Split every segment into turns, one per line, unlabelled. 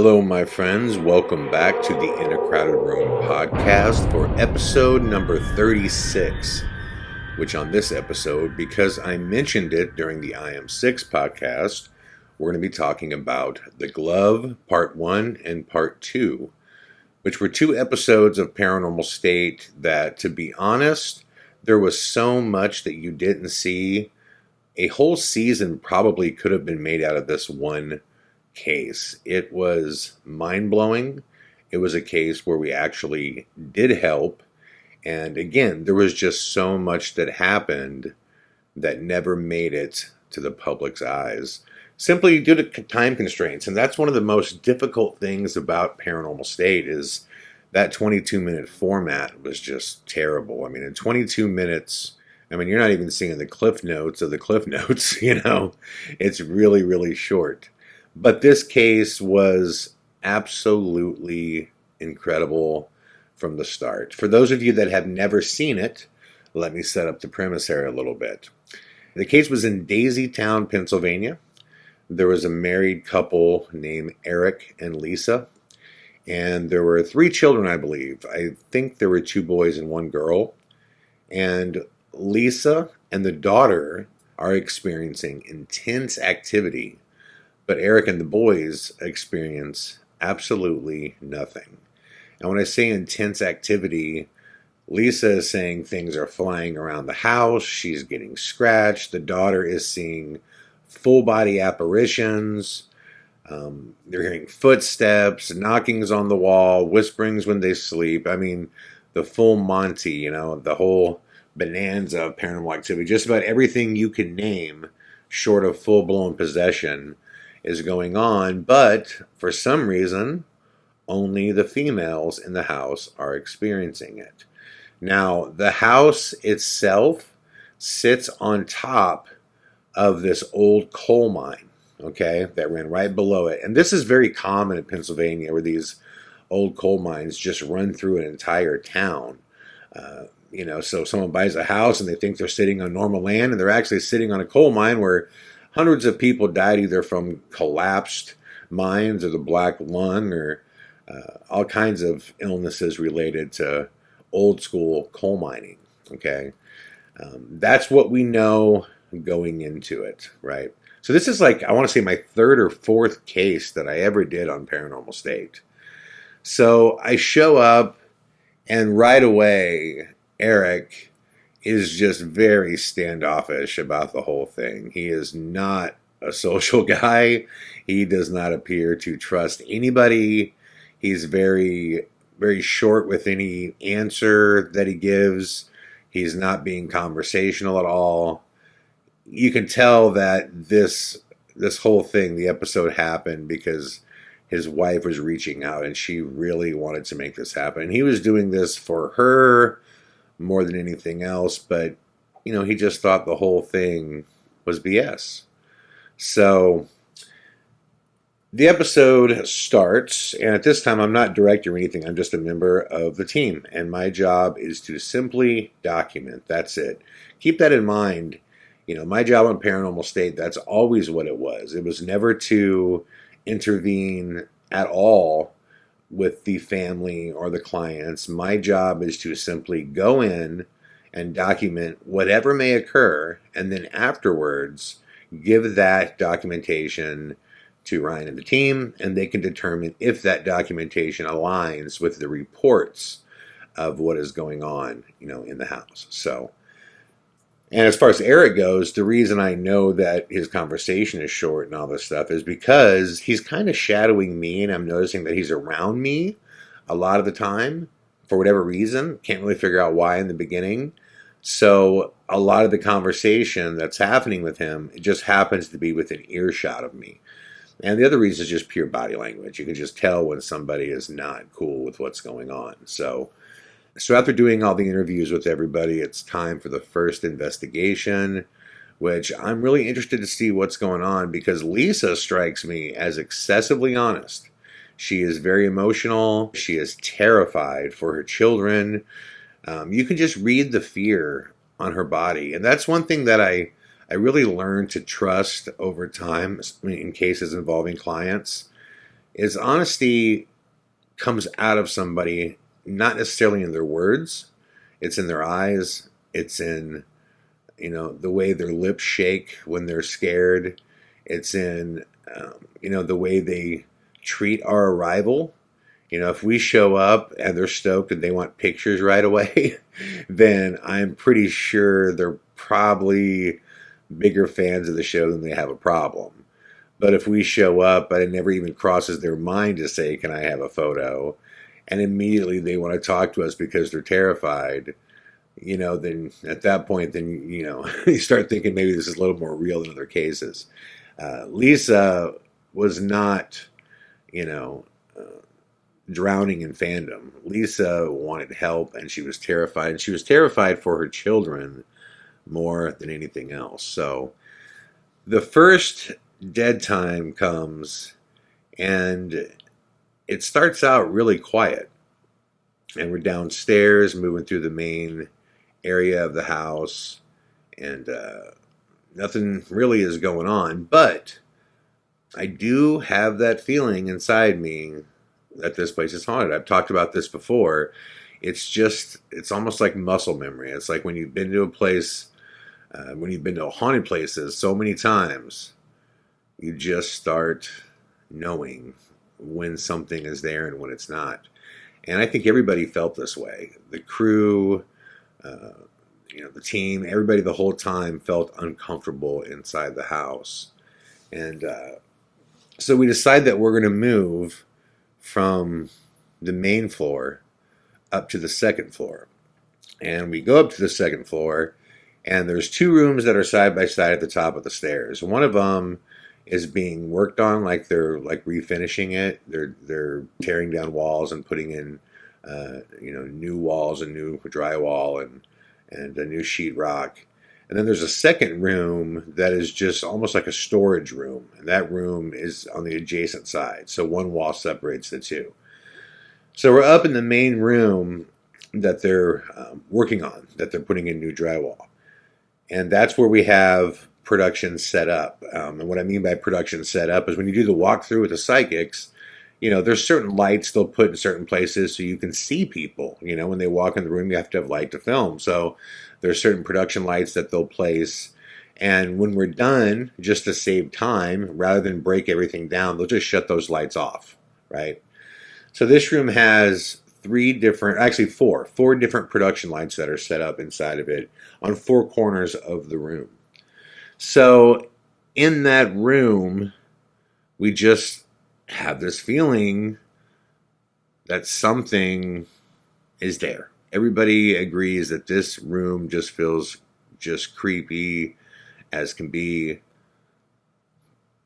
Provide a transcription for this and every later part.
Hello, my friends. Welcome back to the In a Crowded Room podcast for episode number 36, which on this episode, because I mentioned it during the I Am 6 podcast, we're going to be talking about The Glove, Part 1 and Part 2, which were two episodes of Paranormal State that, to be honest, there was so much that you didn't see. A whole season probably could have been made out of this one case. It was mind-blowing. It was a case where we actually did help. And again, there was just so much that happened that never made it to the public's eyes, simply due to time constraints. And that's one of the most difficult things about Paranormal State is that 22-minute format was just terrible. I mean, in 22 minutes, you're not even seeing the cliff notes of the cliff notes, It's really, really short. But this case was absolutely incredible from the start. For those of you that have never seen it, let me set up the premise here a little bit. The case was in Daisytown, Pennsylvania. There was a married couple named Eric and Lisa, and there were 3 children, I believe. I think there were 2 boys and 1 girl. And Lisa and the daughter are experiencing intense activity, but Eric and the boys experience absolutely nothing. And when I say intense activity, Lisa is saying things are flying around the house, she's getting scratched, the daughter is seeing full body apparitions, they're hearing footsteps, knockings on the wall, whisperings when they sleep. The full Monty, the whole bonanza of paranormal activity. Just about everything you can name short of full-blown possession is going on, but for some reason, only the females in the house are experiencing it. Now, the house itself sits on top of this old coal mine, okay, that ran right below it. And this is very common in Pennsylvania, where these old coal mines just run through an entire town. So someone buys a house and they think they're sitting on normal land, and they're actually sitting on a coal mine where hundreds of people died either from collapsed mines or the black lung or all kinds of illnesses related to old school coal mining. Okay, that's what we know going into it, right? So this is I want to say my 3rd or 4th case that I ever did on Paranormal State. So I show up, and right away, Eric is just very standoffish about the whole thing. He is not a social guy. He does not appear to trust anybody. He's very, very short with any answer that he gives. He's not being conversational at all. You can tell that this whole thing, the episode, happened because his wife was reaching out and she really wanted to make this happen. He was doing this for her more than anything else, but he just thought the whole thing was BS. So the episode starts, and at this time I'm not director or anything, I'm just a member of the team, and my job is to simply document. That's it. Keep that in mind. My job on Paranormal State, that's always what it was. It was never to intervene at all with the family or the clients. My job is to simply go in and document whatever may occur, and then afterwards give that documentation to Ryan and the team, and they can determine if that documentation aligns with the reports of what is going on, in the house. So, and as far as Eric goes, the reason I know that his conversation is short and all this stuff is because he's kind of shadowing me, and I'm noticing that he's around me a lot of the time for whatever reason. Can't really figure out why in the beginning. So a lot of the conversation that's happening with him, it just happens to be within earshot of me. And the other reason is just pure body language. You can just tell when somebody is not cool with what's going on. So after doing all the interviews with everybody, it's time for the first investigation, which I'm really interested to see what's going on because Lisa strikes me as excessively honest. She is very emotional. She is terrified for her children. You can just read the fear on her body. And that's one thing that I really learned to trust over time in cases involving clients. is honesty comes out of somebody, not necessarily in their words. It's in their eyes. It's in, the way their lips shake when they're scared. It's in, the way they treat our arrival. If we show up and they're stoked and they want pictures right away, then I'm pretty sure they're probably bigger fans of the show than they have a problem. But if we show up and it never even crosses their mind to say, can I have a photo? And immediately they want to talk to us because they're terrified, then at that point, then, you start thinking maybe this is a little more real than other cases. Lisa was not, drowning in fandom. Lisa wanted help and she was terrified. And she was terrified for her children more than anything else. So the first dead time comes and it starts out really quiet. And we're downstairs moving through the main area of the house. And nothing really is going on. But I do have that feeling inside me that this place is haunted. I've talked about this before. It's almost like muscle memory. It's like when you've been to a place, when you've been to haunted places so many times, you just start knowing when something is there and when it's not. And I think everybody felt this way. The crew, the team, everybody the whole time felt uncomfortable inside the house. And so we decide that we're going to move from the main floor up to the second floor. And we go up to the second floor, and there's two rooms that are side by side at the top of the stairs. One of them is being worked on, like they're like refinishing it. They're tearing down walls and putting in new walls and new drywall and a new sheetrock. And then there's a second room that is just almost like a storage room. And that room is on the adjacent side. So one wall separates the two. So we're up in the main room that they're working on, that they're putting in new drywall. And that's where we have production set up. And what I mean by production set up is when you do the walkthrough with the psychics, there's certain lights they'll put in certain places so you can see people. When they walk in the room, you have to have light to film. So there's certain production lights that they'll place. And when we're done, just to save time, rather than break everything down, they'll just shut those lights off, right? So this room has four different production lights that are set up inside of it on four corners of the room. So in that room, we just have this feeling that something is there. Everybody agrees that this room just feels just creepy as can be,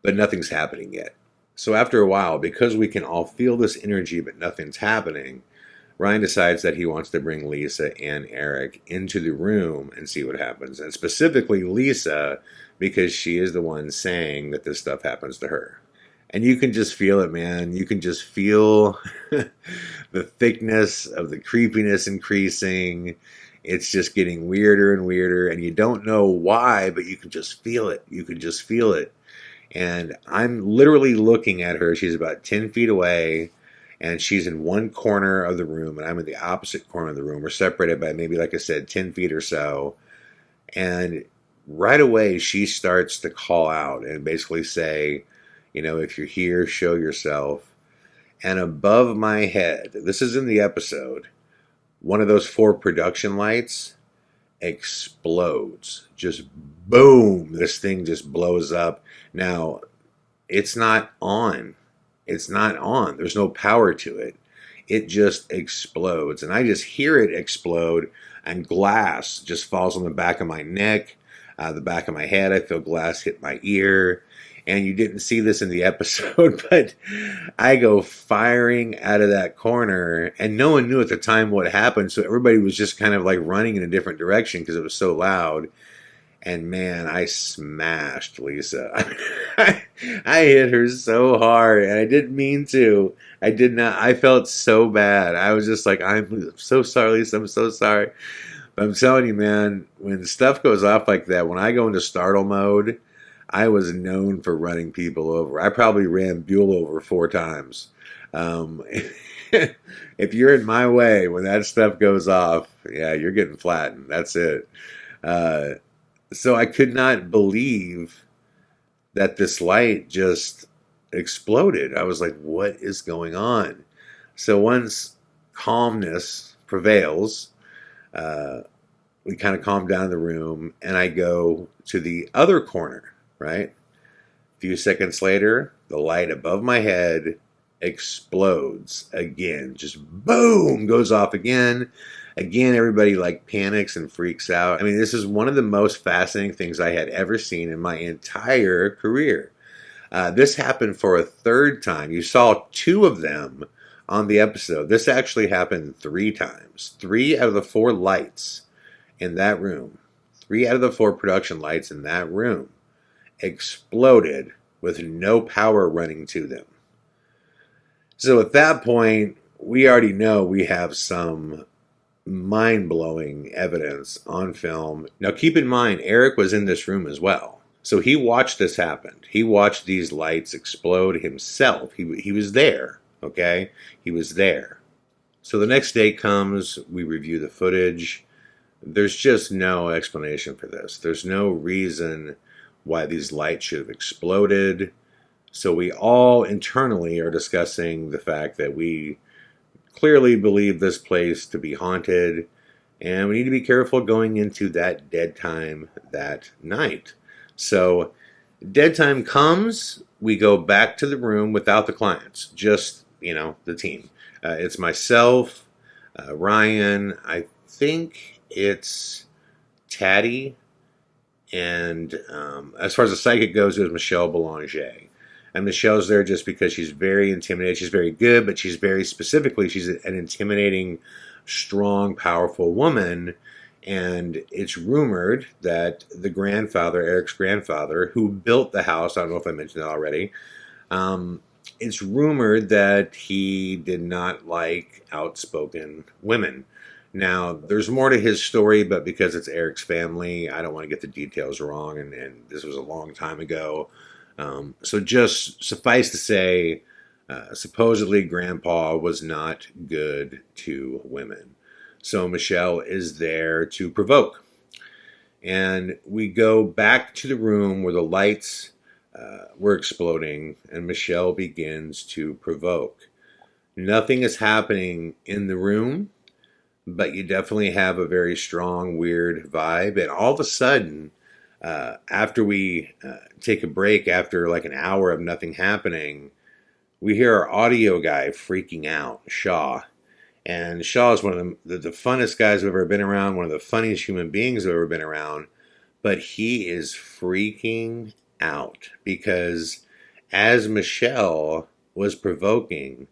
but nothing's happening yet. So after a while, because we can all feel this energy but nothing's happening, Ryan decides that he wants to bring Lisa and Eric into the room and see what happens. And specifically Lisa, because she is the one saying that this stuff happens to her. And you can just feel it, man. You can just feel the thickness of the creepiness increasing. It's just getting weirder and weirder. And you don't know why, but you can just feel it. You can just feel it. And I'm literally looking at her. She's about 10 feet away. And she's in one corner of the room. And I'm in the opposite corner of the room. We're separated by maybe, like I said, 10 feet or so. And right away, she starts to call out and basically say, if you're here, show yourself. And above my head, this is in the episode, one of those four production lights explodes. Just boom, this thing just blows up. Now, it's not on. It's not on. There's no power to it. It just explodes. And I just hear it explode, and glass just falls on the back of my neck, the back of my head. I feel glass hit my ear. And you didn't see this in the episode, but I go firing out of that corner, and no one knew at the time what happened, so everybody was just kind of like running in a different direction because it was so loud. And man, I smashed Lisa. I hit her so hard, and I didn't mean to. I did not. I felt so bad. I was just like, I'm so sorry, Lisa. I'm so sorry. But I'm telling you, man, when stuff goes off like that, when I go into startle mode, I was known for running people over. I probably ran Buell over 4 times. Um, if you're in my way when that stuff goes off, yeah, you're getting flattened. That's it. Uh, so I could not believe that this light just exploded. I was like, what is going on? So once calmness prevails, uh, we kind of calm down the room, and I go to the other corner, right? A few seconds later, the light above my head explodes again. Just boom, goes off again. Again, everybody like panics and freaks out. I mean, this is one of the most fascinating things I had ever seen in my entire career. This happened for a third time. You saw 2 of them on the episode. This actually happened 3 times. 3 out of the 4 lights in that room, 3 out of the 4 production lights in that room exploded with no power running to them. So at that point, we already know we have some mind-blowing evidence on film. Now keep in mind, Eric was in this room as well. So he watched this happen. He watched these lights explode himself. He was there, okay? He was there. So the next day comes, we review the footage. There's just no explanation for this. There's no reason why these lights should have exploded. So we all internally are discussing the fact that we clearly believe this place to be haunted, and we need to be careful going into that dead time that night. So dead time comes, we go back to the room without the clients, just, the team. It's myself, Ryan, I think it's Taddy, and as far as the psychic goes, it was Michelle Belanger. And Michelle's there just because she's very intimidating. She's very good, but she's an intimidating, strong, powerful woman. And it's rumored that the grandfather, Eric's grandfather, who built the house, I don't know if I mentioned that already, it's rumored that he did not like outspoken women. Now, there's more to his story, but because it's Eric's family, I don't want to get the details wrong, and this was a long time ago. So just suffice to say, supposedly Grandpa was not good to women. So Michelle is there to provoke. And we go back to the room where the lights were exploding, and Michelle begins to provoke. Nothing is happening in the room, but you definitely have a very strong, weird vibe. And all of a sudden, after we take a break, after like an hour of nothing happening, we hear our audio guy freaking out, Shaw. And Shaw is one of the funnest guys I've ever been around, one of the funniest human beings I've ever been around. But he is freaking out because as Michelle was provoking,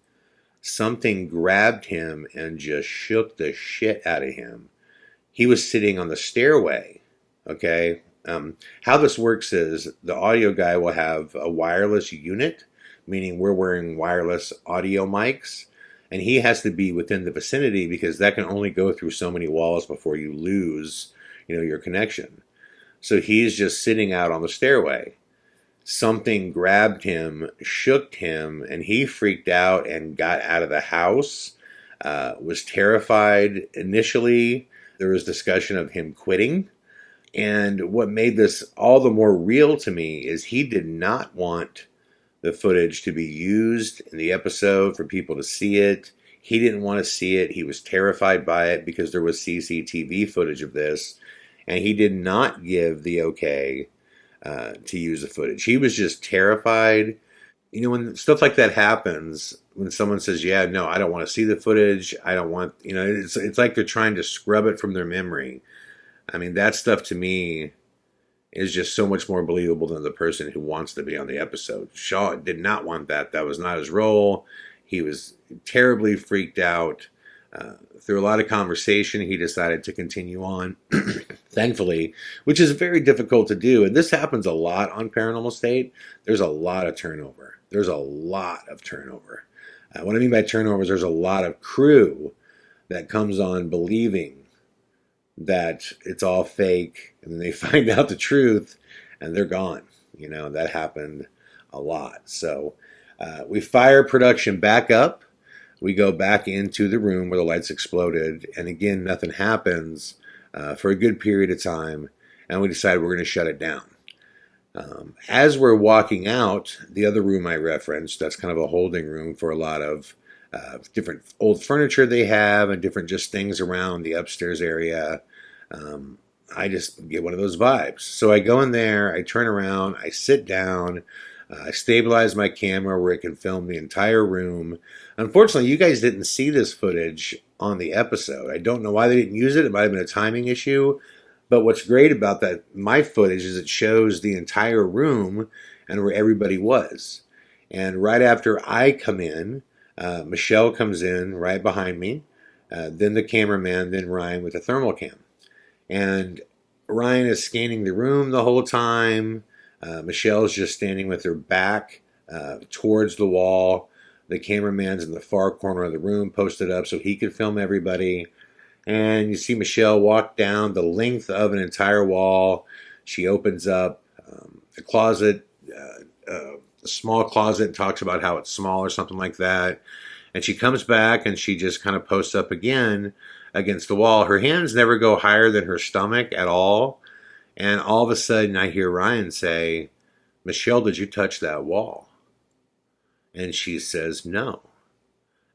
something grabbed him and just shook the shit out of him. He was sitting on the stairway, okay? How this works is the audio guy will have a wireless unit, meaning we're wearing wireless audio mics, and he has to be within the vicinity because that can only go through so many walls before you lose, your connection. So he's just sitting out on the stairway. Something grabbed him, shook him, and he freaked out and got out of the house, was terrified initially. There was discussion of him quitting. And what made this all the more real to me is he did not want the footage to be used in the episode for people to see it. He didn't want to see it. He was terrified by it because there was CCTV footage of this. And he did not give the okay to use the footage. He was just terrified. When stuff like that happens, when someone says, yeah, no, I don't want to see the footage. I don't want, it's like they're trying to scrub it from their memory. I mean, that stuff to me is just so much more believable than the person who wants to be on the episode. Shaw did not want that. That was not his role. He was terribly freaked out. Through a lot of conversation, he decided to continue on, thankfully, which is very difficult to do. And this happens a lot on Paranormal State. There's a lot of turnover. What I mean by turnover is there's a lot of crew that comes on believing that it's all fake, and then they find out the truth, and they're gone. That happened a lot. So we fire production back up. We go back into the room where the lights exploded, and again, nothing happens for a good period of time, and we decide we're going to shut it down. As we're walking out, the other room I referenced, that's kind of a holding room for a lot of different old furniture they have and different just things around the upstairs area. I just get one of those vibes. So I go in there, I turn around, I sit down, I stabilize my camera where it can film the entire room. Unfortunately, you guys didn't see this footage on the episode. I don't know why they didn't use it. It might have been a timing issue. But what's great about that, my footage, is it shows the entire room and where everybody was. And right after I come in, Michelle comes in right behind me, then the cameraman, then Ryan with the thermal cam. And Ryan is scanning the room the whole time. Michelle's just standing with her back towards the wall. The cameraman's in the far corner of the room, posted up so he could film everybody. And you see Michelle walk down the length of an entire wall. She opens up a closet, a small closet, and talks about how it's small or something like that. And she comes back and she just kind of posts up again against the wall. Her hands never go higher than her stomach at all. And all of a sudden I hear Ryan say, "Michelle, did you touch that wall?" And she says, "No."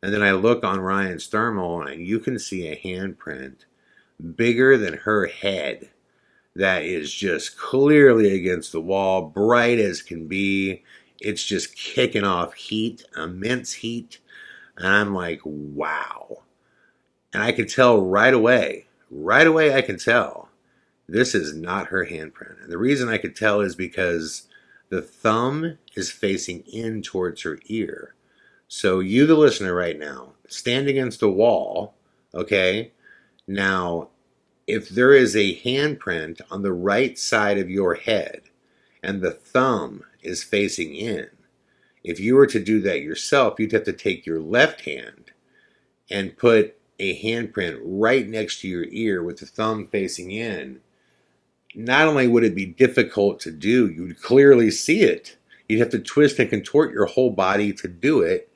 And then I look on Ryan's thermal and you can see a handprint bigger than her head that is just clearly against the wall, bright as can be. It's just kicking off heat, immense heat. And I'm like, wow. And I can tell right away I can tell this is not her handprint. And the reason I could tell is because the thumb is facing in towards her ear. So you, the listener right now, stand against the wall, okay? Now, if there is a handprint on the right side of your head and the thumb is facing in, if you were to do that yourself, you'd have to take your left hand and put a handprint right next to your ear with the thumb facing in. Not only would it be difficult to do, you'd clearly see it. You'd have to twist and contort your whole body to do it.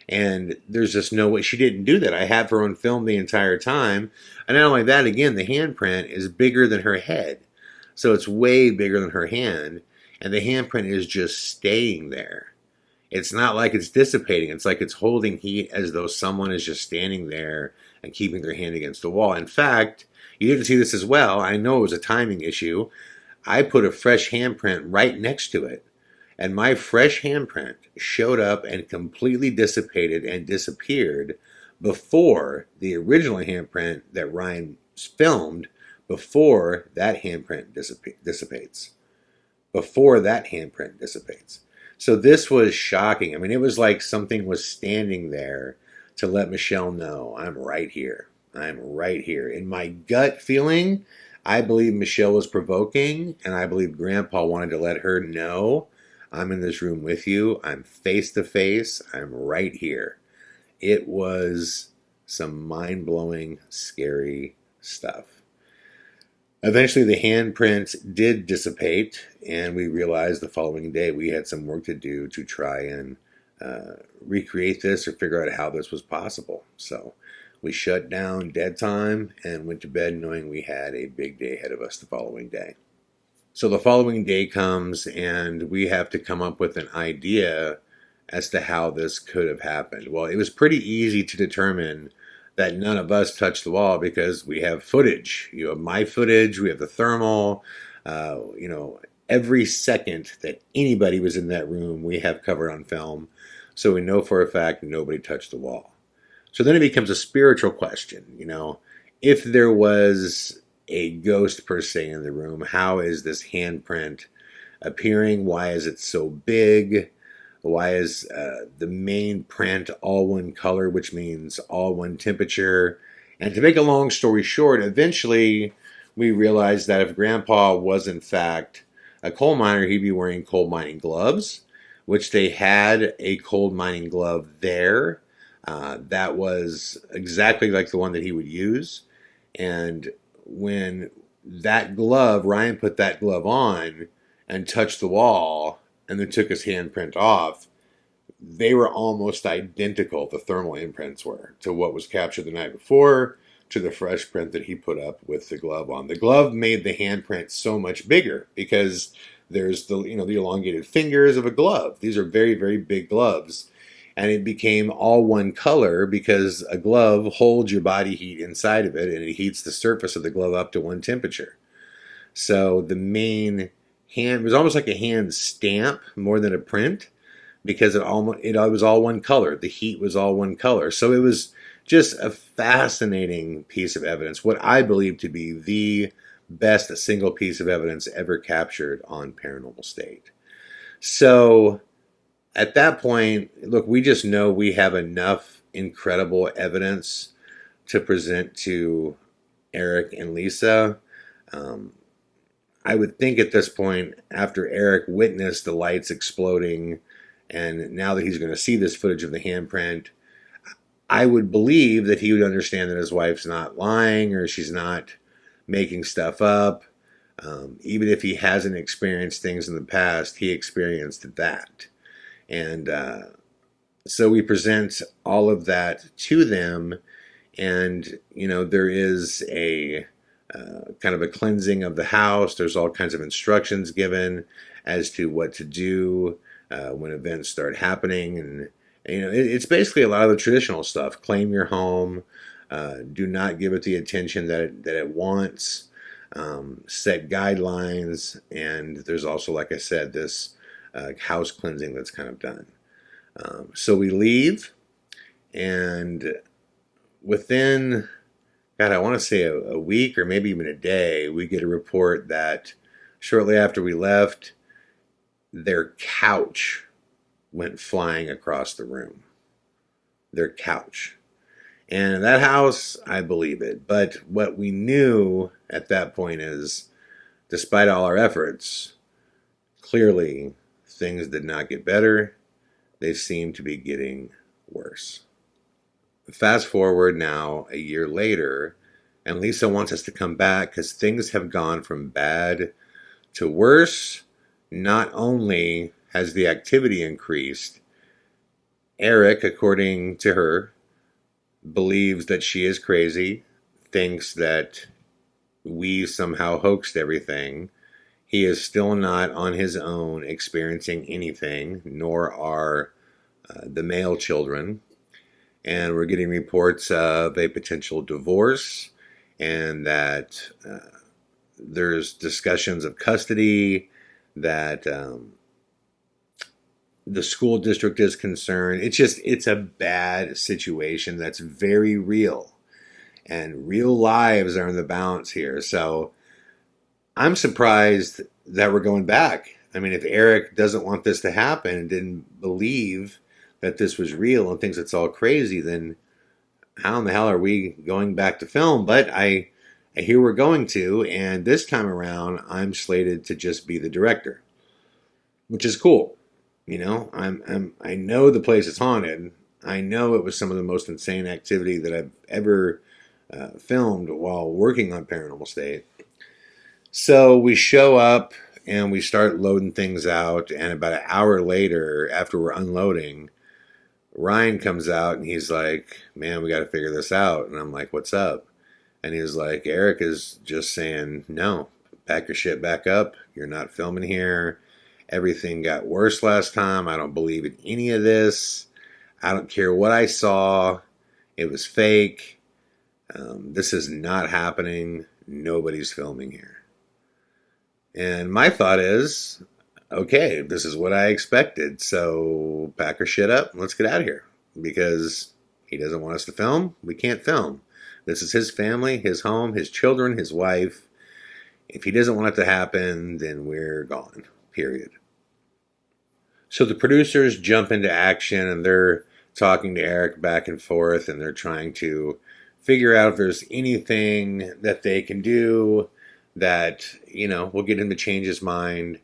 And there's just no way. She didn't do that. I have her on film the entire time. And not only that, again, the handprint is bigger than her head. So it's way bigger than her hand. And the handprint is just staying there. It's not like it's dissipating. It's like it's holding heat as though someone is just standing there and keeping their hand against the wall. In fact, you didn't see this as well. I know it was a timing issue. I put a fresh handprint right next to it. And my fresh handprint showed up and completely dissipated and disappeared before the original handprint that Ryan filmed, before that handprint dissipates. Before that handprint dissipates. So this was shocking. I mean, it was like something was standing there to let Michelle know, I'm right here. I'm right here. In my gut feeling, I believe Michelle was provoking, and I believe Grandpa wanted to let her know, I'm in this room with you. I'm face to face. I'm right here. It was some mind-blowing, scary stuff. Eventually, the handprint did dissipate, and we realized the following day we had some work to do to try and recreate this or figure out how this was possible. So we shut down dead time and went to bed knowing we had a big day ahead of us the following day. So the following day comes and we have to come up with an idea as to how this could have happened. Well, it was pretty easy to determine that none of us touched the wall because we have footage. You have my footage, we have the thermal, every second that anybody was in that room, we have covered on film. So we know for a fact nobody touched the wall. So then it becomes a spiritual question, if there was a ghost per se in the room, how is this handprint appearing? Why is it so big? Why is the main print all one color, which means all one temperature? And to make a long story short, eventually we realized that if Grandpa was in fact a coal miner, he'd be wearing coal mining gloves, which they had a coal mining glove there. That was exactly like the one that he would use. And when that glove, Ryan put that glove on, and touched the wall and then took his handprint off, they were almost identical, the thermal imprints were, to what was captured the night before, to the fresh print that he put up with the glove on. The glove made the handprint so much bigger because there's the the elongated fingers of a glove. These are very, very big gloves. And it became all one color because a glove holds your body heat inside of it, and it heats the surface of the glove up to one temperature. So the main hand was almost like a hand stamp more than a print, because it was all one color. The heat was all one color. So it was just a fascinating piece of evidence, what I believe to be the best single piece of evidence ever captured on Paranormal State. So at that point, look, we just know we have enough incredible evidence to present to Eric and Lisa. I would think at this point, after Eric witnessed the lights exploding, and now that he's going to see this footage of the handprint, I would believe that he would understand that his wife's not lying or she's not making stuff up. Even if he hasn't experienced things in the past, he experienced that. And so we present all of that to them, and there is a kind of a cleansing of the house. There's all kinds of instructions given as to what to do when events start happening, and it's basically a lot of the traditional stuff. Claim your home, do not give it the attention that it wants, set guidelines, and there's also, like I said, this house cleansing that's kind of done. So we leave, and within, God, I want to say a week or maybe even a day, we get a report that shortly after we left, their couch went flying across the room. Their couch. And that house, I believe it. But what we knew at that point is, despite all our efforts, clearly things did not get better. They seemed to be getting worse. Fast forward now a year later, and Lisa wants us to come back because things have gone from bad to worse. Not only has the activity increased, Eric, according to her, believes that she is crazy, thinks that we somehow hoaxed everything. He is still not on his own experiencing anything, nor are the male children. And we're getting reports of a potential divorce, and that there's discussions of custody, that the school district is concerned. It's a bad situation that's very real. And real lives are in the balance here. So I'm surprised that we're going back. I mean, if Eric doesn't want this to happen and didn't believe that this was real and thinks it's all crazy, then how in the hell are we going back to film? But I hear we're going to, and this time around, I'm slated to just be the director, which is cool. I know the place is haunted. I know it was some of the most insane activity that I've ever filmed while working on Paranormal State. So we show up and we start loading things out, and about an hour later, after we're unloading, Ryan comes out and he's like, "Man, we got to figure this out." And I'm like, "What's up?" And he's like, "Eric is just saying, no, pack your shit back up. You're not filming here. Everything got worse last time. I don't believe in any of this. I don't care what I saw. It was fake. This is not happening. Nobody's filming here." And my thought is, okay, this is what I expected. So pack our shit up and let's get out of here. Because he doesn't want us to film. We can't film. This is his family, his home, his children, his wife. If he doesn't want it to happen, then we're gone. Period. So the producers jump into action, and they're talking to Eric back and forth, and they're trying to figure out if there's anything that they can do that, will get him to change his mind.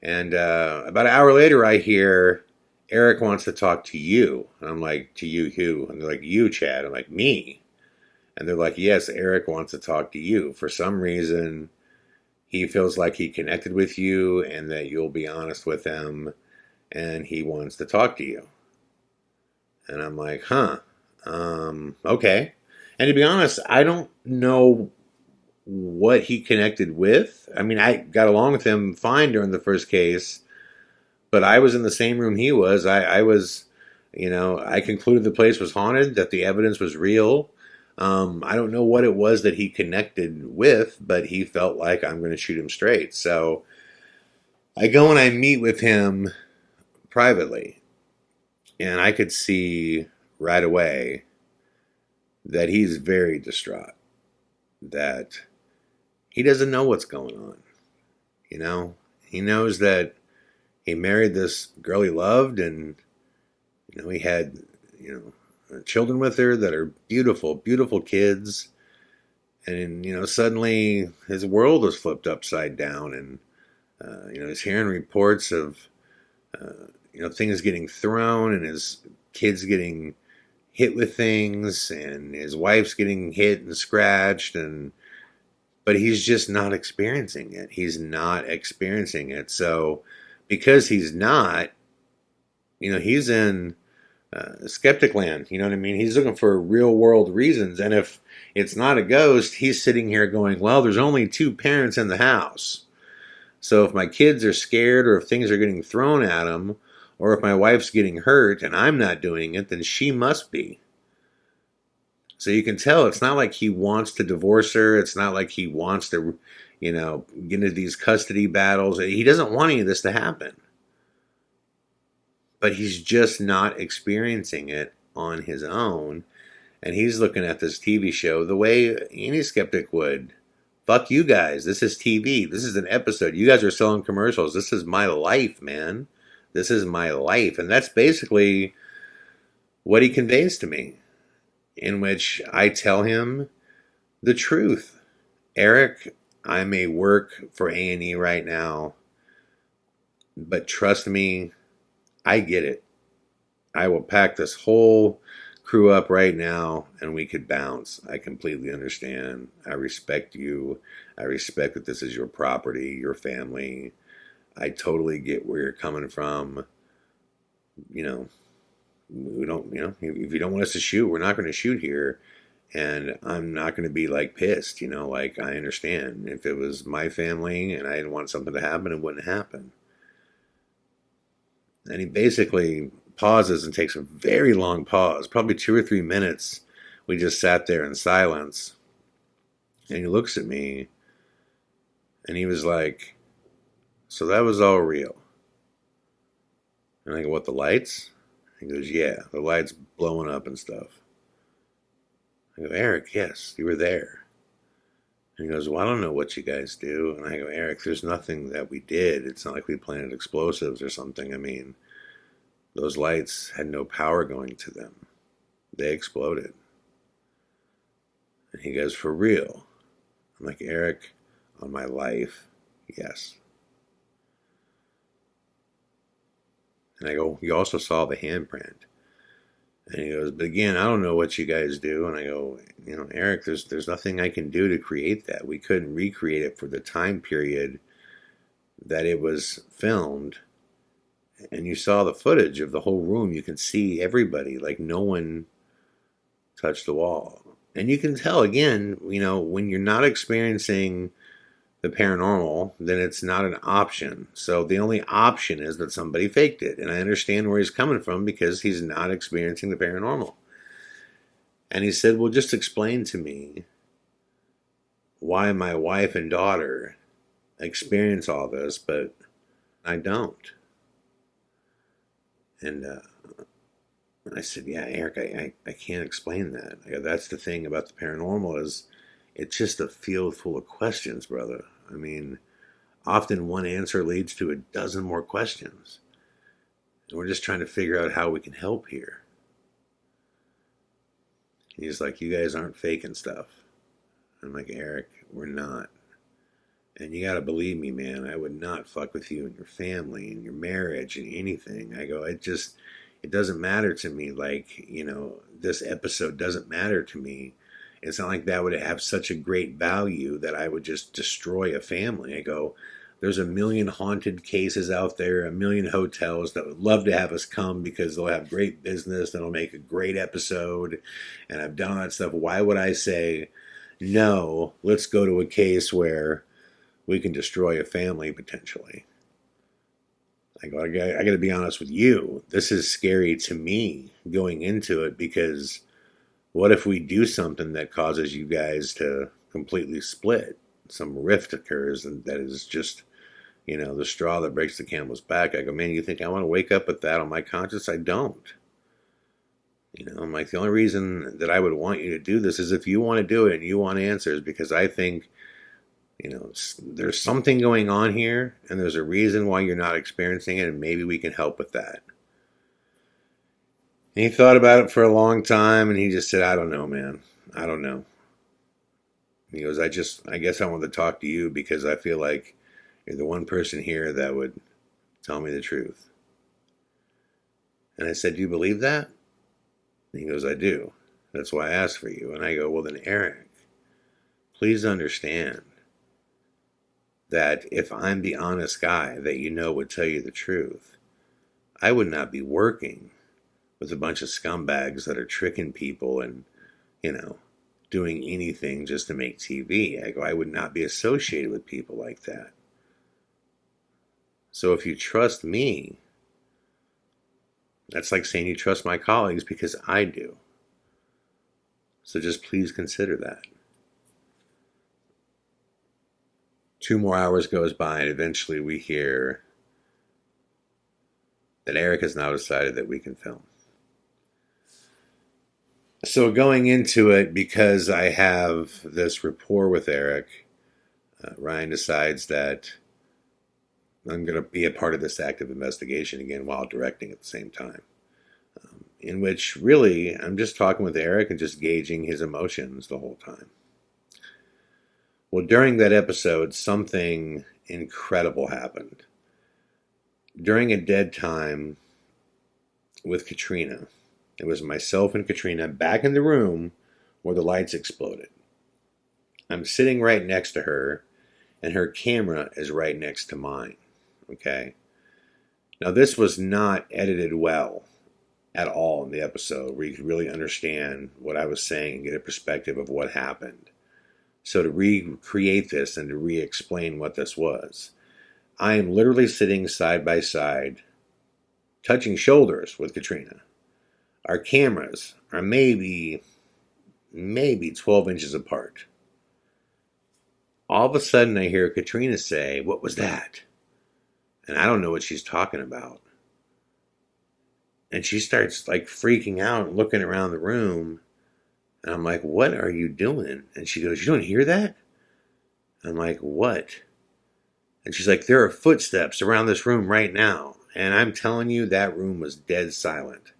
And about an hour later, I hear, "Eric wants to talk to you." And I'm like, "To you who?" And they're like, "You, Chad." I'm like, "Me?" And they're like, "Yes, Eric wants to talk to you." For some reason, he feels like he connected with you and that you'll be honest with him and he wants to talk to you. And I'm like, huh, okay. And to be honest, I don't know what he connected with. I mean, I got along with him fine during the first case, but I was in the same room he was. I was, I concluded the place was haunted, that the evidence was real. I don't know what it was that he connected with, but he felt like I'm going to shoot him straight. So I go and I meet with him privately, and I could see right away that he's very distraught, that he doesn't know what's going on. He knows that he married this girl he loved, and he had children with her that are beautiful, beautiful kids. And suddenly his world was flipped upside down, and he's hearing reports of things getting thrown, and his kids getting hit with things, and his wife's getting hit and scratched, but he's just not experiencing it. He's not experiencing it. So because he's not, he's in skeptic land. You know what I mean? He's looking for real world reasons. And if it's not a ghost, he's sitting here going, well, there's only two parents in the house. So if my kids are scared, or if things are getting thrown at them, or if my wife's getting hurt and I'm not doing it, then she must be. So you can tell it's not like he wants to divorce her. It's not like he wants to, get into these custody battles. He doesn't want any of this to happen. But he's just not experiencing it on his own. And he's looking at this TV show the way any skeptic would. Fuck you guys. This is TV. This is an episode. You guys are selling commercials. This is my life, man. This is my life. And that's basically what he conveys to me, in which I tell him the truth. Eric, I may work for A&E right now, but trust me, I get it. I will pack this whole crew up right now and we could bounce. I completely understand. I respect you. I respect that this is your property, your family. I totally get where you're coming from. We don't, if you don't want us to shoot, we're not going to shoot here. And I'm not going to be like pissed, like I understand. If it was my family and I didn't want something to happen, it wouldn't happen. And he basically pauses and takes a very long pause, probably 2 or 3 minutes. We just sat there in silence. And he looks at me and he was like, so that was all real? And I go, what, the lights? He goes, yeah, the lights blowing up and stuff. I go, Eric, yes, you were there. And he goes, well, I don't know what you guys do. And I go, Eric, there's nothing that we did. It's not like we planted explosives or something. I mean, those lights had no power going to them. They exploded. And he goes, for real? I'm like, Eric, on my life, yes. And I go, you also saw the handprint. And he goes, but again, I don't know what you guys do. And I go, Eric, there's nothing I can do to create that. We couldn't recreate it for the time period that it was filmed. And you saw the footage of the whole room. You can see everybody, like no one touched the wall. And you can tell, again, when you're not experiencing the paranormal, then it's not an option. So the only option is that somebody faked it. And I understand where he's coming from because he's not experiencing the paranormal. And he said, well, just explain to me why my wife and daughter experience all this, but I don't. And I said, yeah, Eric, I can't explain that. I go, that's the thing about the paranormal is it's just a field full of questions, brother. I mean, often one answer leads to a dozen more questions. And we're just trying to figure out how we can help here. And he's like, you guys aren't faking stuff. I'm like, Eric, we're not. And you got to believe me, man, I would not fuck with you and your family and your marriage and anything. I go, it doesn't matter to me. Like, this episode doesn't matter to me. It's not like that would have such a great value that I would just destroy a family. I go, there's a million haunted cases out there, a million hotels that would love to have us come because they'll have great business, that'll make a great episode, and I've done all that stuff. Why would I say, no, let's go to a case where we can destroy a family potentially? I got to be honest with you. This is scary to me going into it, because what if we do something that causes you guys to completely split? Some rift occurs, and that is just, the straw that breaks the camel's back. I go, man, you think I want to wake up with that on my conscience? I don't. I'm like, the only reason that I would want you to do this is if you want to do it and you want answers, because I think, there's something going on here, and there's a reason why you're not experiencing it, and maybe we can help with that. And he thought about it for a long time, and he just said, I don't know, man. I don't know. He goes, I guess I want to talk to you because I feel like you're the one person here that would tell me the truth. And I said, do you believe that? And he goes, I do. That's why I asked for you. And I go, well then, Eric, please understand that if I'm the honest guy that would tell you the truth, I would not be working with a bunch of scumbags that are tricking people and, doing anything just to make TV. I go, I would not be associated with people like that. So if you trust me, that's like saying you trust my colleagues, because I do. So just please consider that. 2 more hours goes by, and eventually we hear that Eric has now decided that we can film. So going into it, because I have this rapport with Eric, Ryan decides that I'm going to be a part of this active investigation again while directing at the same time. In which, really, I'm just talking with Eric and just gauging his emotions the whole time. Well, during that episode, something incredible happened. During a dead time with Katrina, it was myself and Katrina back in the room where the lights exploded. I'm sitting right next to her, and her camera is right next to mine. Okay? Now, this was not edited well at all in the episode, where you could really understand what I was saying and get a perspective of what happened. So to recreate this and to re-explain what this was, I am literally sitting side by side, touching shoulders with Katrina. Our cameras are maybe 12 inches apart. All of a sudden I hear Katrina say, "What was that?" And I don't know what she's talking about. And she starts freaking out and looking around the room. And I'm like, "What are you doing?" And she goes, "You don't hear that?" I'm like, "What?" And she's like, "There are footsteps around this room right now." And I'm telling you, that room was dead silent.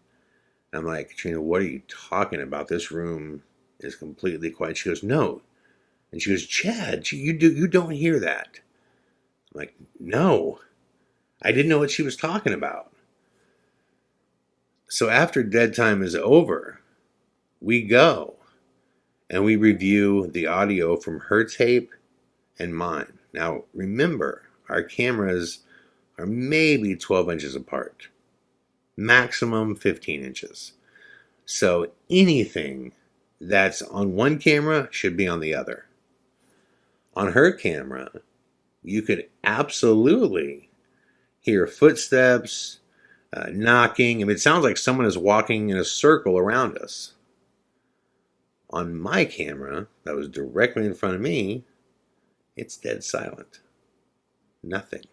I'm like, "Katrina, what are you talking about? This room is completely quiet." She goes, "No." And she goes, "Chad, you don't hear that." I'm like, "No." I didn't know what she was talking about. So after dead time is over, we go and we review the audio from her tape and mine. Now, remember, our cameras are maybe 12 inches apart. Maximum 15 inches. So anything that's on one camera should be on the other. On her camera, you could absolutely hear footsteps, knocking. I mean, it sounds like someone is walking in a circle around us. On my camera, that was directly in front of me, it's dead silent. Nothing.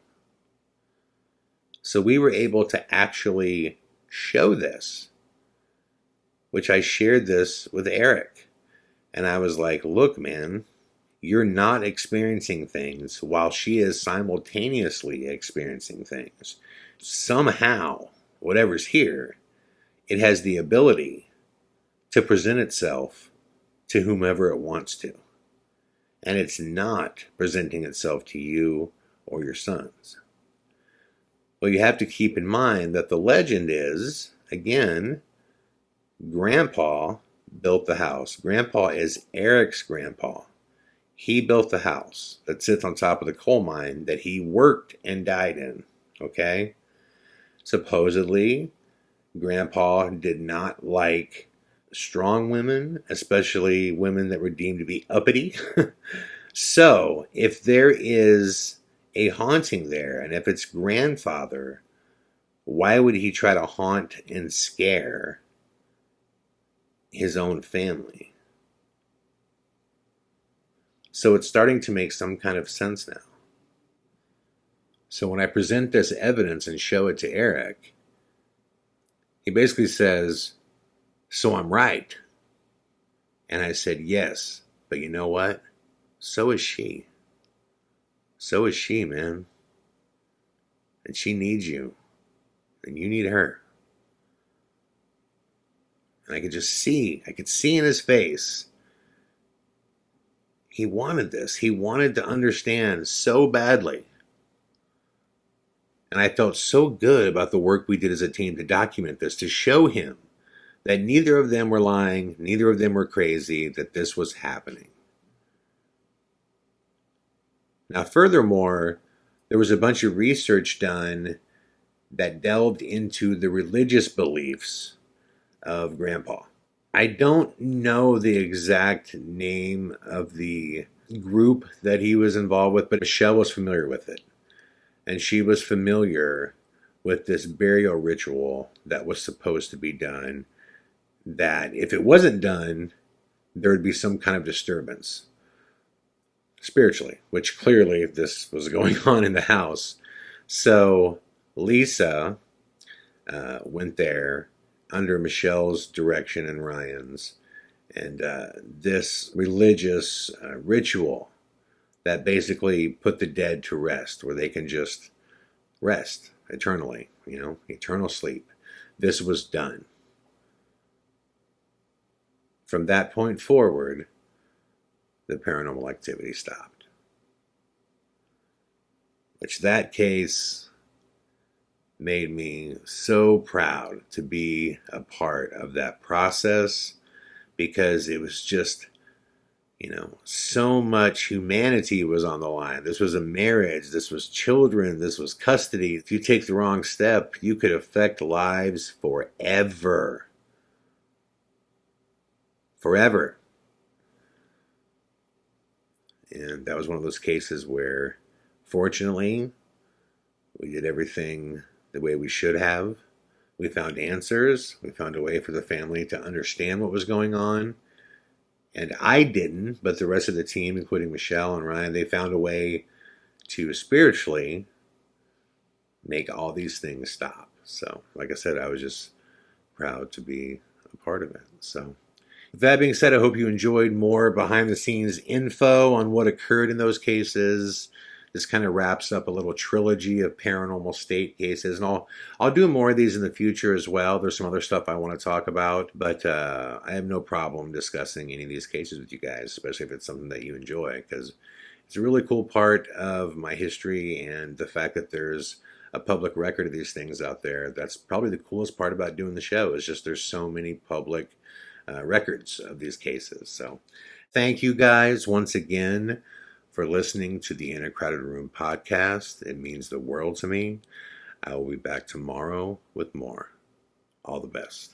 So we were able to actually show this, which I shared this with Eric. And I was like, "Look, man, you're not experiencing things while she is simultaneously experiencing things. Somehow, whatever's here, it has the ability to present itself to whomever it wants to. And it's not presenting itself to you or your sons." Well, you have to keep in mind that the legend is, again, Grandpa built the house. Grandpa is Eric's grandpa. He built the house that sits on top of the coal mine that he worked and died in. Okay? Supposedly, Grandpa did not like strong women, especially women that were deemed to be uppity. So, if there is a haunting there, and if it's grandfather, why would he try to haunt and scare his own family? So it's starting to make some kind of sense now. So when I present this evidence and show it to Eric, he basically says, "So I'm right." And I said, "Yes, but you know what? So is she. So is she, man. And she needs you. And you need her." And I could see in his face, he wanted this. He wanted to understand so badly. And I felt so good about the work we did as a team to document this, to show him that neither of them were lying, neither of them were crazy, that this was happening. Now, furthermore, there was a bunch of research done that delved into the religious beliefs of Grandpa. I don't know the exact name of the group that he was involved with, but Michelle was familiar with it. And she was familiar with this burial ritual that was supposed to be done, that if it wasn't done, there would be some kind of disturbance spiritually, which clearly this was going on in the house. So Lisa went there under Michelle's direction and Ryan's, and this religious ritual that basically put the dead to rest, where they can just rest eternally, eternal sleep. This was done. From that point forward, the paranormal activity stopped. Which that case made me so proud to be a part of that process, because it was just, so much humanity was on the line. This was a marriage, this was children, this was custody. If you take the wrong step, you could affect lives forever. Forever. And that was one of those cases where, fortunately, we did everything the way we should have. We found answers. We found a way for the family to understand what was going on. And I didn't, but the rest of the team, including Michelle and Ryan, they found a way to spiritually make all these things stop. So, like I said, I was just proud to be a part of it. So, with that being said, I hope you enjoyed more behind-the-scenes info on what occurred in those cases. This kind of wraps up a little trilogy of Paranormal State cases, and I'll do more of these in the future as well. There's some other stuff I want to talk about, but I have no problem discussing any of these cases with you guys, especially if it's something that you enjoy, because it's a really cool part of my history, and the fact that there's a public record of these things out there. That's probably the coolest part about doing the show, is just there's so many public records of these cases. So thank you guys once again for listening to the In a Crowded Room podcast. It means the world to me. I will be back tomorrow with more. All the best.